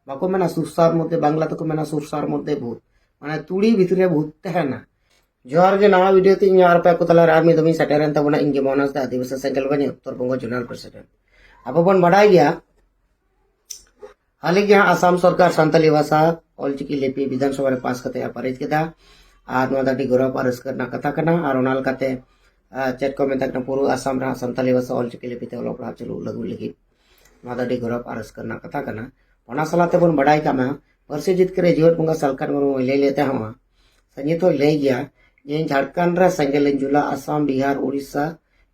बाको मेना सुरसार मध्य बांग्ला तक मेना सुरसार मध्य भूत माने तुड़ी भितरे भूत तहना जोहार गे नवा वीडियो ते इन आर पे को तला आर्मी दमी सेटेरन तबना इंगे मोनस दा आदिवासी सेंट्रल बने उत्तर बंग जनरल प्रेसिडेंट अब बन बढ़ाई गया हाल के आसाम सरकार सानताली भाषा ऑलचिकी लिपि विधानसभा रे पास कते पारित केदा आर नोदा डी गौरव और रस्कर कथा कना और ओनाल कते चेट को मेता कना पूरा आसाम रा सानताली भाषा ऑलचिकी लिपि ते ओलो पढ़ा चलू लगू लगी नोदा डी गौरव और रस्कर कथा कना ओना सलाते बन बढ़ाई का मा परसे जित करे जीवट बंगा सरकार मरो ले लेते हम संगे तो ले गया ये झारखंड रे संगेलन जुला आसाम बिहार उड़ीसा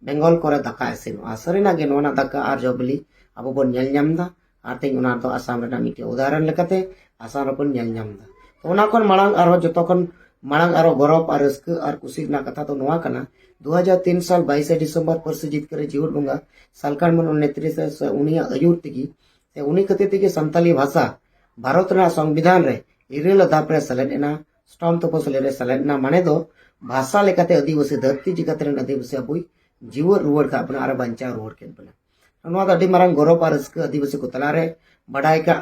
बेंगल करे दाका एसिन आसरेना गे नोना दाका आर जबली अब बन नेल ᱧᱟᱢदा आते उना तो आसाम रे मिटे उदाहरण लेकाते आसाम रे बन नेल ᱧᱟᱢदा तो उना कोन मांग आरो जतो कोन मांग आरो गौरव और रस्क और खुशी ना कथा तो नोआ कना 2003 साल 22 दिसंबर परसे जित करे जीवट बंगा सालकान मन नेतृत्व से उनिया अयुर तिगी से उनी कते तिगी संताली भाषा भारत रा संविधान रे इरेल दापरे सेलेना स्टॉम तो पसले सेलेना माने दो भाषा लेकाते आदिवासी धरती जिकाते आदिवासी अबुई जीव रुवड़ का अपना आर बंचा रुवड़ के बना नोआ दा मारंग गौरव और रस्क आदिवासी को तलारे बड़ाई का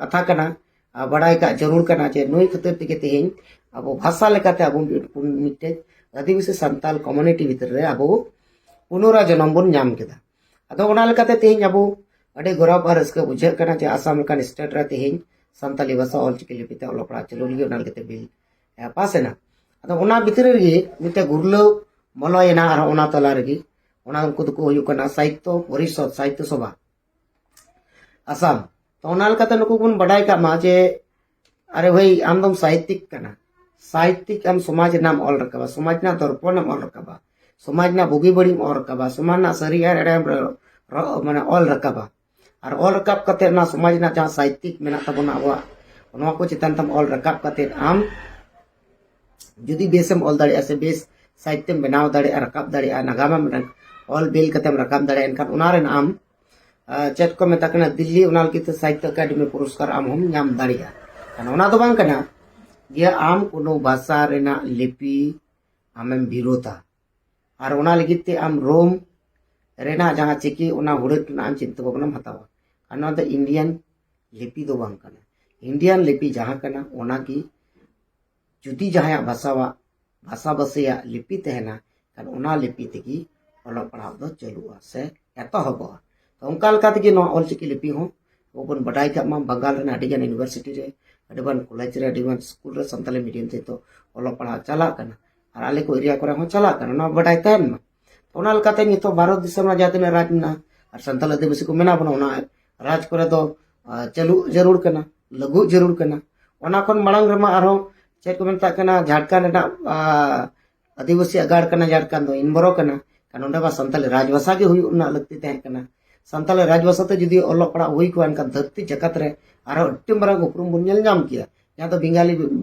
कथा कना बड़ाई का जरूर कना जे नुई खतिर तिगे तेहिं अब भाषा लेकाते अब मिटे आदिवासी संताल कम्युनिटी भीतर रे अब पुनरा जन्म बन नाम केदा अदो ओना लेकाते तेहिं अब अडे गौरव और रस्क बुझे कना जे आसाम लेकान स्टेट रे तेहिं संताली भाषा ऑलचिकी लिपिते ओलो पढ़ा चलो लियो ओना लेकाते बिल पासेना अदो ओना भीतर रे मिटे गुरलो मलयना और ओना तला रे ओना उनको तो हुयु कना साहित्य परिषद साहित्य सभा आसाम तो ओना लेकाते नुकु बन बढ़ाई का मा जे अरे भाई आमदम साहित्यिक कना साहित्यिक आम समाज नाम ऑल रकाबा समाज ना दर्पण नाम ऑल रकाबा समाज ना बुगी बड़ी ऑल रकाबा समाज ना सरी एड़े माने ऑल रकाबा और ऑल रकाब कते ना समाज ना जहां साहित्यिक मेना तबना अबवा नोआ को चितान तम ऑल रकाब कते आम जुदी बेसम ऑल दाड़े से बेस साहित्य बनाव दाड़े रकाब दाड़े नागाम ऑल बेल कते रकाब दाड़े एनखान उनारेन आम चेट को मेता कना दिल्ली उनाल की साहित्य अकादमी पुरस्कार आम हम नाम दाड़िया ओना दो बांग कना जे आम कोनो भाषा रेना लिपि आमेम विरोधा और ओना लगिते आम रोम रेना जहां चिकी ओना हुड़क ना आम चिंता भावना हतावा अना द इंडियन लिपि दो बांग कना इंडियन लिपि जहां कना ओना की जुदी जहां भाषा बसिया लिपि तहना कान ओना लिपि तेगी ओलो पढ़ाव दो चलुआ से एतहबा तो उनका लेकाते नो ऑलचिकी लिपि हो ओबन बडाई का मा बंगाल रे अडिगन यूनिवर्सिटी रे अडिगन कॉलेज रे अडिगन स्कूल रे संताली मीडियम ते तो ओलो पढ़ा चला कना और आले को एरिया करे हो चला कना नो बडाई तहन मा तो ओना लेकाते नितो भारत दिसम रा जाते राज ना और संताल आदिवासी को मेना बना ओना राज करे तो चलू जरूर कना लगू जरूर कना ओना कोन मांग रे मा आरो चेक को मेनता कना झारखंड रेना आदिवासी अगाड़ कना झारखंड दो इनबरो कना कान ओंडे बा संताली राजभाषा के हुई उना लगती तहन कना संताली राजभाषा ते जुदी ओलो पड़ा हुई को अनका धरती जगत रे आरो अट्टी मारंग उपरुम बन नेल नाम किया या तो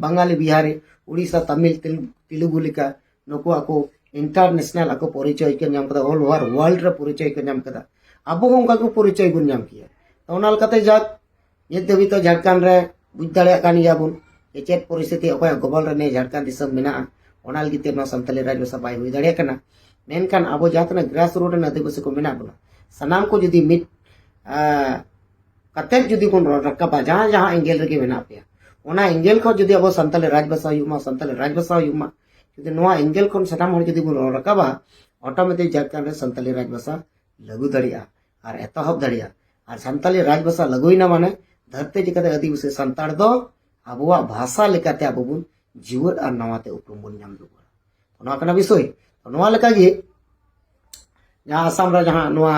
बंगाली बिहारी उड़ीसा तमिल तेलुगु लिका नको आको इंटरनेशनल आको परिचय के नाम कदा ऑल ओवर वर्ल्ड रे परिचय के नाम कदा अब उनका को परिचय गुन नाम किया तो ओना लकाते जाक ये देवी तो झारखंड रे बुझ दाड़े कान याबुन ये चेत परिस्थिति अकोय गोबल रे ने झारखंड दिसम मेना ओना लगिते नो संताली राजभाषा बाय हुई दाड़े कना मेनखान अब जातना ग्रास रूट रे आदिवासी को मेना बना सनाम को जुदी मिट कते जुदी कोन रकाबा जहां जहां एंगल रे मेना पे ओना एंगल को जुदी अब संताली राजभाषा युमा संताली राजभाषा युमा जुदी नोआ एंगल कोन सनाम हर जुदी बोन रकाबा ऑटोमेटिक झारखंड रे संताली राजभाषा लगू दाड़िया और एतहब दाड़िया और संताली राजभाषा लगुइना माने धरती जिकाते आदिवासी संताड़ दो अबुआ भाषा लेकाते अब बुन जीवन और नवाते उपरुम बन नाम रुवा ओना कना विषय तो नोआ लेका गे जहां आसाम रे जहां नोआ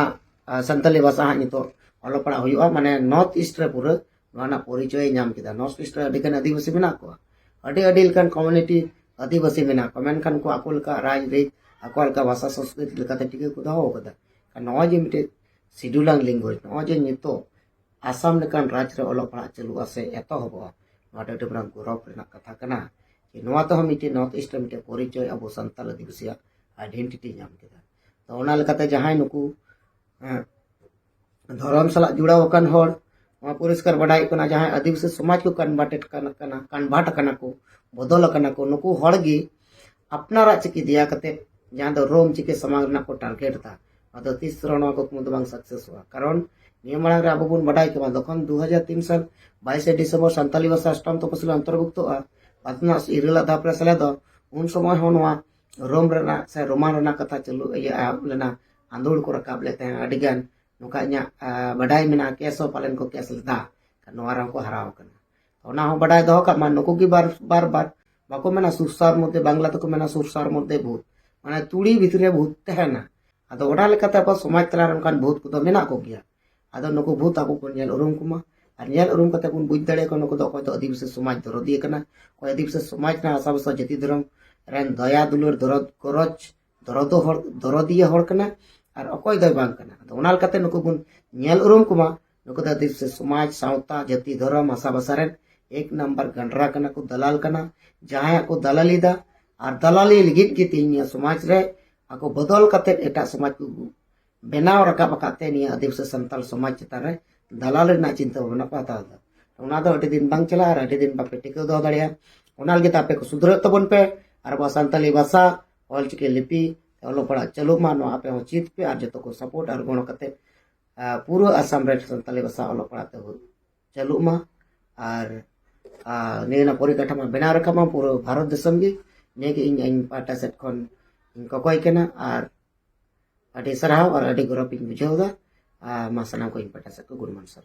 संताली भाषा हा नितो ओलो पड़ा हुआ माने नॉर्थ ईस्ट रे पूरा नोना परिचय नाम केदा नॉर्थ ईस्ट रे अडिगन आदिवासी मेना को अडी अडी लकन कम्युनिटी आदिवासी मेना को मेनखान को आकोल का राज रे आकोल का भाषा संस्कृति लेकाते टिके को दहो कदा नोआ जे मिटे शिड्यूलिंग लैंग्वेज नोआ जे नितो आसाम लेकान राज्य रे ओलो पड़ा चलुआ से एतो हबो नोटा टेबरा गौरव रेना कथा कना कि नोआ तो मिटे नॉर्थ ईस्ट रे मिटे परिचय अब संताल आदिवासी आइडेंटिटी नाम केदा तो ओना लेकाते जहां नुकु धर्म सला जुड़ाव अकन हर पुरस्कार बढ़ाई कना जहां आदिवासी समाज को कन्वर्टेड कन्वर्ट कना को बदल कना को नुकु हर गे अपनारा चिकी दिया कते जहां दो रोम चिके समाज ना को टारगेट था अदो तीसरा नो को कुमुद बांग सक्सेस हुआ कारण नियम मांग रे अब बुन बढ़ाई के बाद दखन 2003 साल 22 डिसेम्बर सानताली भाषा अष्टम तपसिल अंतर्भुक्तोगा बातना इरेला धापरे सेलेदो उन समय हो नोआ रोम रेना से रोमान रेना कथा चलु लेना आंदोल को रकाब लेते हैं अडिगान नुका इन्या बडाई मेना केसो पालन को केस लेदा नोआरा को हराव कना ओना हो बडाई दो का मान नुको की बार बार बाको मेना सुरसार मध्य बांग्ला तको मेना सुरसार मध्य भूत माने तुड़ी भितरे भूत तहना आदो ओडा लेकाते अब समाज तला रनकान भूत को मेना को गया आदो नुको भूत आको को नेल उरुम कुमा और नेल उरुम कते बुन बुझ दड़े को नुको दो कोय तो आदिवासी समाज दरदी कना कोय आदिवासी समाज ना आसाबसा जाति धर्म रेन दया दुलर दरद गरज दरदो हर दरदिया हर कना और अकोय दय बांग कना तो ओनाल कते नुको बुन नेल उरुम कुमा नुको द आदिवासी समाज सावता जाति धर्म आसाबसा रेन एक नंबर गंडरा कना को दलाल कना जहां को दलाली दा और दलाली लिगित की तीन समाज रे ako बदल कते एटा समाज को बनाव रकाब काते निया आदिवासी संताल समाज चतान रे दलाल ना चिंता भावना को हताव दा ओना दो अडी दिन बांग चला और अडी दिन बापे टिके दो दाड़िया ओनाल गे तापे को सुधर तबन पे और बा संताली भाषा ऑलचिकी लिपि ओलो पड़ा चलो मा नो आपे हो चित पे और जतो को सपोर्ट और गण कते पूरा असम रे संताली भाषा ओलो पड़ा ते चलो मा और नेना परिकाठामा बनाव रकामा पूरा भारत देशम गे नेगे इन पाटा सेट खन इनको कोई केना और अडी सराव और अडी गौरव बुझाव दा मा सनाम को इन पाटा सेट को गुड मान सर